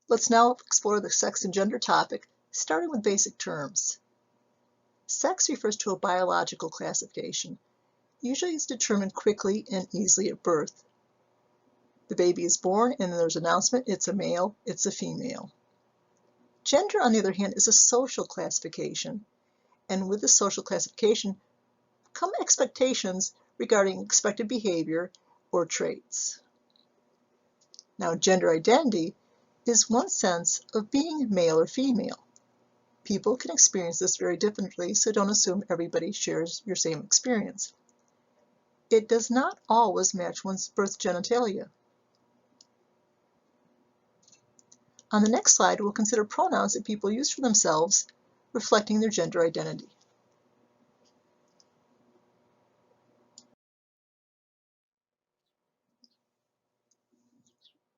Let's now explore the sex and gender topic, starting with basic terms. Sex refers to a biological classification. Usually it's determined quickly and easily at birth. The baby is born and there's an announcement, it's a male, it's a female. Gender, on the other hand, is a social classification, and with the social classification come expectations regarding expected behavior or traits. Now, gender identity is one sense of being male or female. People can experience this very differently, so don't assume everybody shares your same experience. It does not always match one's birth genitalia. On the next slide, we'll consider pronouns that people use for themselves, reflecting their gender identity.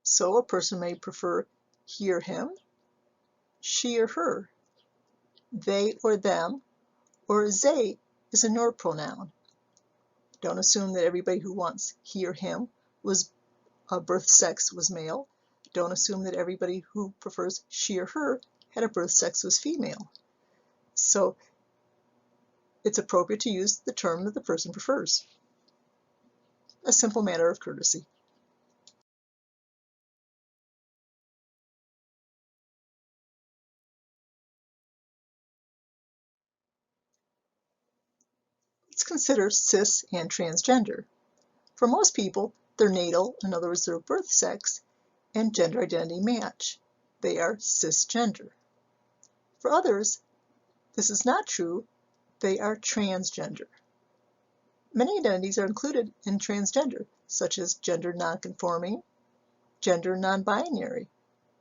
So a person may prefer he or him, she or her, they or them, or they is a neuter pronoun. Don't assume that everybody who wants he or him was birth sex was male. Don't assume that everybody who prefers she or her had a birth sex was female. So it's appropriate to use the term that the person prefers. A simple matter of courtesy. Let's consider cis and transgender. For most people, their natal, in other words, their birth sex, and gender identity match. They are cisgender. For others, this is not true. They are transgender. Many identities are included in transgender, such as gender nonconforming, gender non-binary,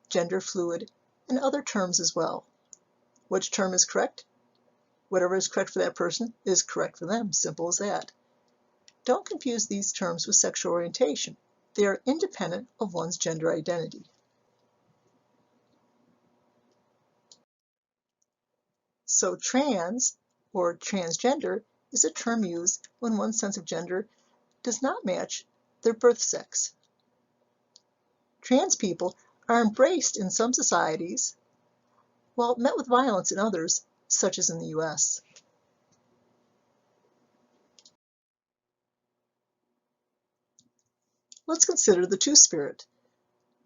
gender fluid, and other terms as well. Which term is correct? Whatever is correct for that person is correct for them. Simple as that. Don't confuse these terms with sexual orientation. They are independent of one's gender identity. So trans or transgender is a term used when one's sense of gender does not match their birth sex. Trans people are embraced in some societies, while met with violence in others, such as in the US. Let's consider the Two-Spirit.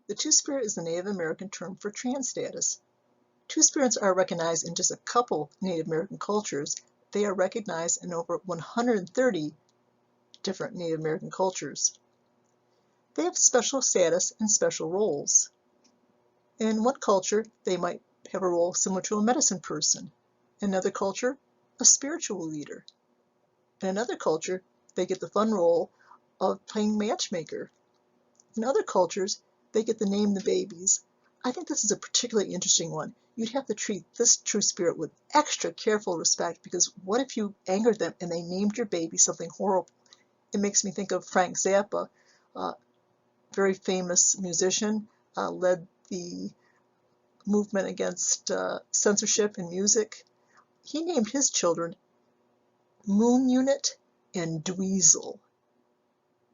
The Two-Spirit is the Native American term for trans status. Two-Spirits are recognized in just a couple Native American cultures. They are recognized in over 130 different Native American cultures. They have special status and special roles. In one culture, they might have a role similar to a medicine person. In another culture, a spiritual leader. In another culture, they get the fun role of playing matchmaker. In other cultures, they get to name the babies. I think this is a particularly interesting one. You'd have to treat this true spirit with extra careful respect, because what if you angered them and they named your baby something horrible? It makes me think of Frank Zappa, very famous musician, led the movement against censorship in music. He named his children Moon Unit and Dweezil.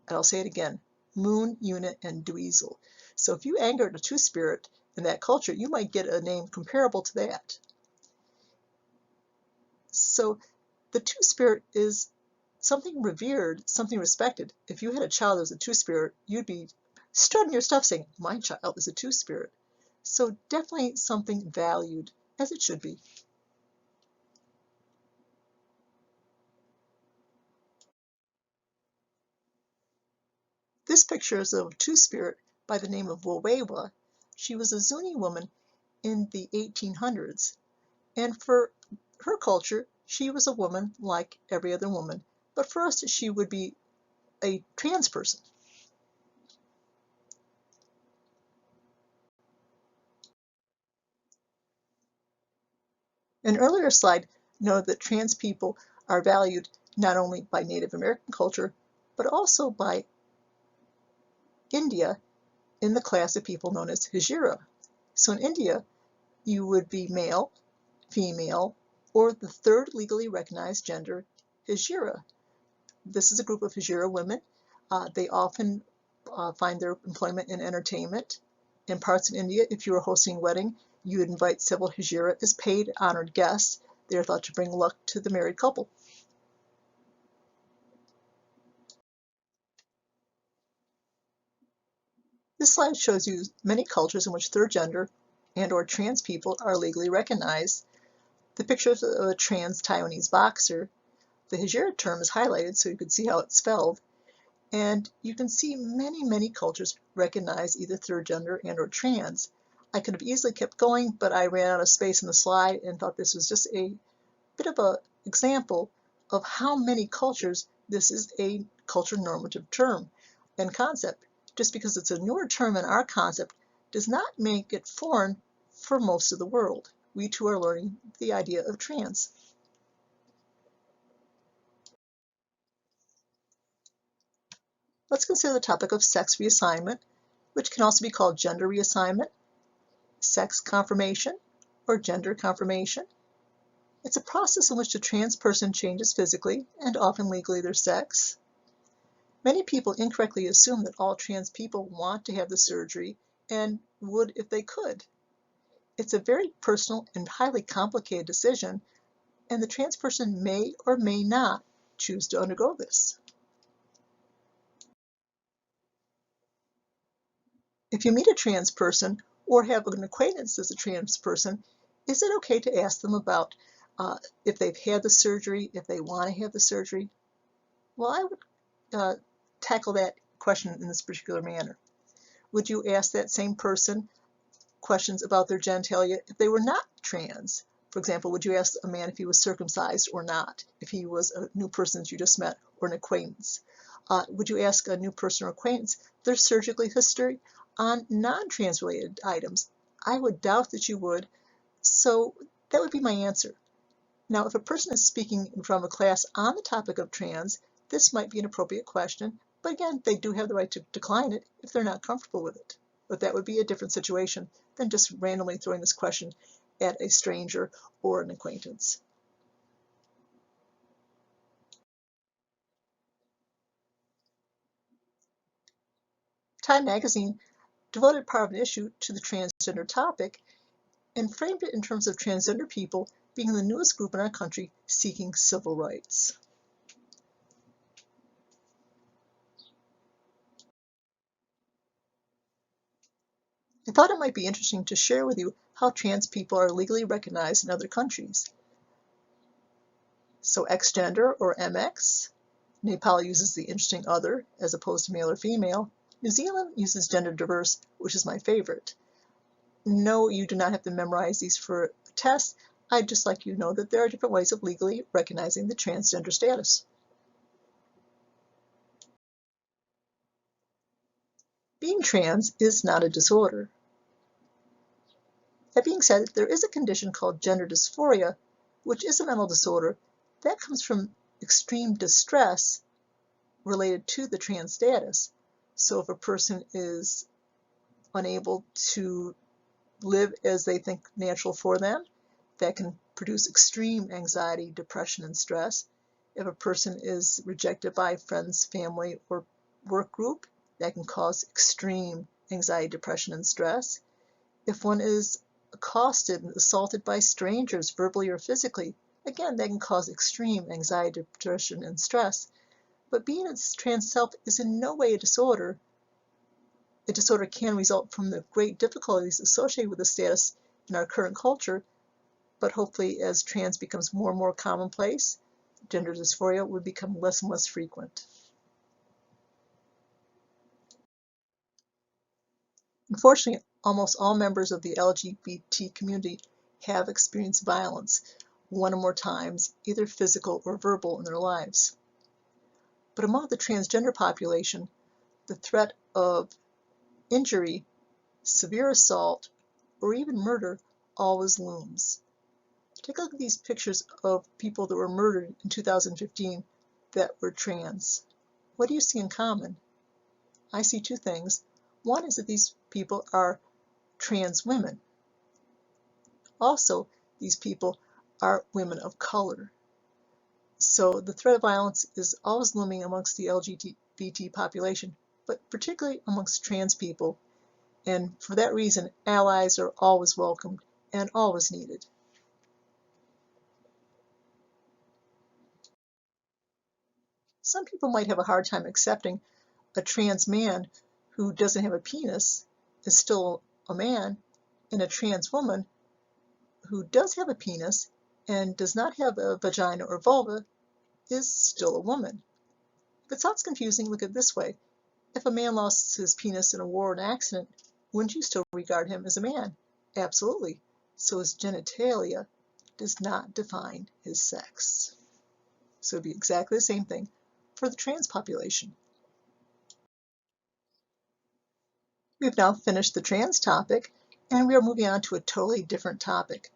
And I'll say it again, Moon Unit and Dweezil. So if you angered a Two-Spirit in that culture, you might get a name comparable to that. So the Two-Spirit is something revered, something respected. If you had a child that was a Two-Spirit, you'd be strutting your stuff saying, my child is a Two-Spirit. So definitely something valued, as it should be. This picture is of a Two-Spirit by the name of Wowewa. She was a Zuni woman in the 1800s, and for her culture, she was a woman like every other woman, but for us, she would be a trans person. An earlier slide noted that trans people are valued not only by Native American culture, but also by India in the class of people known as Hijira. So in India, you would be male, female, or the third legally recognized gender, Hijira. This is a group of Hijira women. They often find their employment in entertainment. In parts of India, if you were hosting a wedding, you would invite several hijra as paid honored guests. They are thought to bring luck to the married couple. This slide shows you many cultures in which third gender and/or trans people are legally recognized. The picture of a trans Taiwanese boxer, the hijra term is highlighted so you can see how it's spelled. And you can see many cultures recognize either third gender and/or trans. I could have easily kept going, but I ran out of space in the slide and thought this was just a bit of an example of how many cultures this is a culture normative term and concept. Just because it's a newer term in our concept does not make it foreign for most of the world. We too are learning the idea of trans. Let's consider the topic of sex reassignment, which can also be called gender reassignment, sex confirmation, or gender confirmation. It's a process in which a trans person changes physically and often legally their sex. Many people incorrectly assume that all trans people want to have the surgery and would if they could. It's a very personal and highly complicated decision, and the trans person may or may not choose to undergo this. If you meet a trans person or have an acquaintance that's a trans person, is it okay to ask them about if they've had the surgery, if they want to have the surgery? Well, I would tackle that question in this particular manner. Would you ask that same person questions about their genitalia if they were not trans? For example, would you ask a man if he was circumcised or not, if he was a new person that you just met or an acquaintance? Would you ask a new person or acquaintance their surgical history on non-trans related items? I would doubt that you would, so that would be my answer. Now, if a person is speaking in front of a class on the topic of trans, this might be an appropriate question, but again, they do have the right to decline it if they're not comfortable with it. But that would be a different situation than just randomly throwing this question at a stranger or an acquaintance. Time magazine devoted part of an issue to the transgender topic and framed it in terms of transgender people being the newest group in our country seeking civil rights. I thought it might be interesting to share with you how trans people are legally recognized in other countries. So X-gender or MX, Nepal uses the interesting other as opposed to male or female. New Zealand uses gender diverse, which is my favorite. No, you do not have to memorize these for a test. I'd just like you to know that there are different ways of legally recognizing the transgender status. Being trans is not a disorder. That being said, there is a condition called gender dysphoria, which is a mental disorder that comes from extreme distress related to the trans status. So if a person is unable to live as they think natural for them, that can produce extreme anxiety, depression, and stress. If a person is rejected by friends, family, or work group, that can cause extreme anxiety, depression, and stress. If one is accosted and assaulted by strangers, verbally or physically, again, that can cause extreme anxiety, depression, and stress. But being a trans self is in no way a disorder. A disorder can result from the great difficulties associated with the status in our current culture, but hopefully as trans becomes more and more commonplace, gender dysphoria would become less and less frequent. Unfortunately, almost all members of the LGBT community have experienced violence one or more times, either physical or verbal, in their lives. But among the transgender population, the threat of injury, severe assault, or even murder always looms. Take a look at these pictures of people that were murdered in 2015 that were trans. What do you see in common? I see two things. One is that these people are trans women. Also, these people are women of color. So the threat of violence is always looming amongst the LGBT population, but particularly amongst trans people. And for that reason, allies are always welcomed and always needed. Some people might have a hard time accepting a trans man who doesn't have a penis is still a man, and a trans woman who does have a penis and does not have a vagina or vulva is still a woman. If it sounds confusing, look at it this way. If a man lost his penis in a war or an accident, wouldn't you still regard him as a man? Absolutely. So his genitalia does not define his sex. So it'd be exactly the same thing for the trans population. We've now finished the trans topic, and we are moving on to a totally different topic.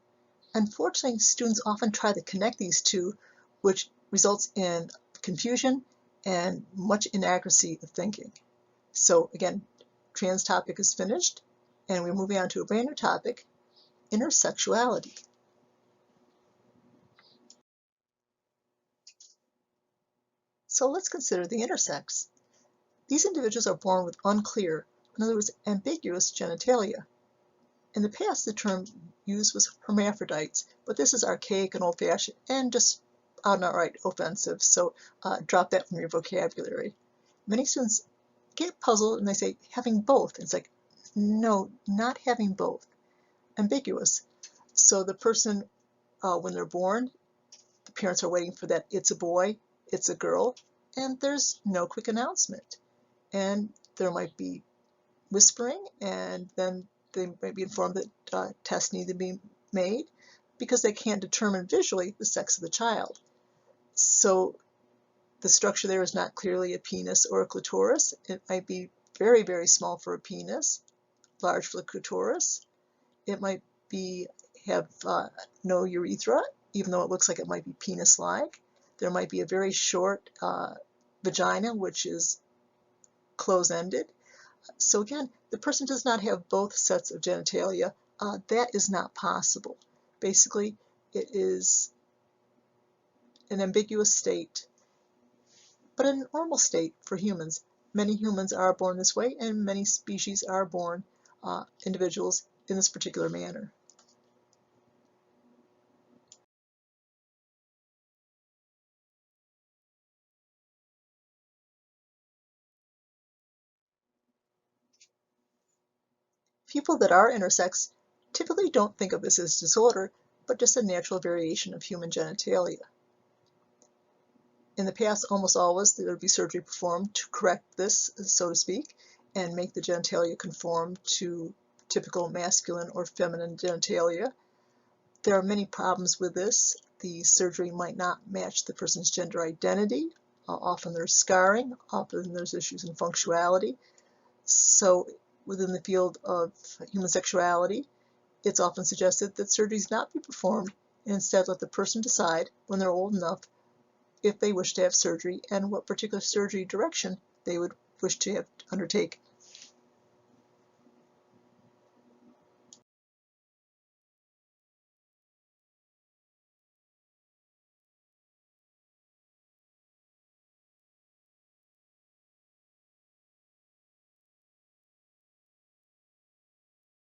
Unfortunately, students often try to connect these two, which results in confusion and much inaccuracy of thinking. So again, trans topic is finished, and we're moving on to a brand new topic, intersexuality. So let's consider the intersex. These individuals are born with unclear, in other words, ambiguous genitalia. In the past, the term used was hermaphrodites, but this is archaic and old-fashioned and just outright offensive, so drop that from your vocabulary. Many students get puzzled and they say having both. It's like, no, not having both. Ambiguous. So the person, when they're born, the parents are waiting for that it's a boy, it's a girl, and there's no quick announcement. And there might be whispering, and then they might be informed that tests need to be made because they can't determine visually the sex of the child. So the structure there is not clearly a penis or a clitoris. It might be very, very small for a penis, large for the clitoris. It might have no urethra, even though it looks like it might be penis-like. There might be a very short vagina, which is close-ended. So again, the person does not have both sets of genitalia. That is not possible. Basically, it is an ambiguous state. But in a normal state for humans, many humans are born this way, and many species are born individuals in this particular manner. People that are intersex typically don't think of this as disorder, but just a natural variation of human genitalia. In the past, almost always, there would be surgery performed to correct this, so to speak, and make the genitalia conform to typical masculine or feminine genitalia. There are many problems with this. The surgery might not match the person's gender identity. Often there's scarring, often there's issues in functionality. So within the field of human sexuality, it's often suggested that surgeries not be performed and instead let the person decide when they're old enough if they wish to have surgery and what particular surgery direction they would wish to undertake.